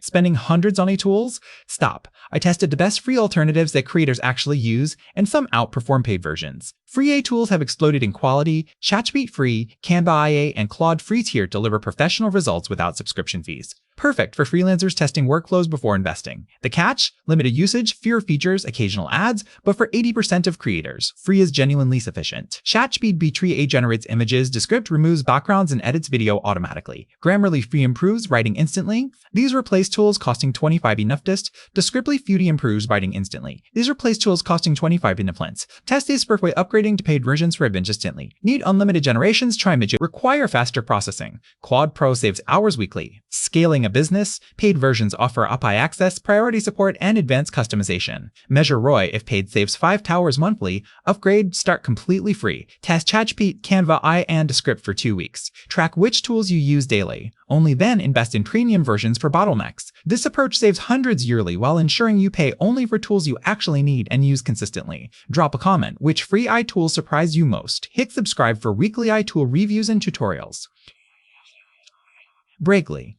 Spending hundreds on tools? Stop. I tested the best free alternatives that creators actually use, and some outperform paid versions. Free AI tools have exploded in quality. ChatGPT free, Canva AI, and Claude free tier deliver professional results without subscription fees. Perfect for freelancers testing workflows before investing. The catch? Limited usage, fewer features, occasional ads, but for 80% of creators, free is genuinely sufficient. ChatGPT AI generates images, Descript removes backgrounds and edits video automatically. Grammarly free improves writing instantly. These replace tools costing 25 enoughtest. Descriptly Futy improves writing instantly. These replace tools costing 25 enoughlents. Test this before upgrading to paid versions for advantage instantly. Need unlimited generations? Try Midget. Require faster processing. Claude Pro saves hours weekly. Scaling a business? Paid versions offer API access, priority support, and advanced customization. Measure ROI if paid saves 5 towers monthly. Upgrade, start completely free. Test ChatGPT, Canva AI, and Descript for 2 weeks. Track which tools you use daily. Only then invest in premium versions for bottlenecks. This approach saves hundreds yearly while ensuring you pay only for tools you actually need and use consistently. Drop a comment. Which free AI tools surprise you most? Hit subscribe for weekly AI tool reviews and tutorials. Breakly.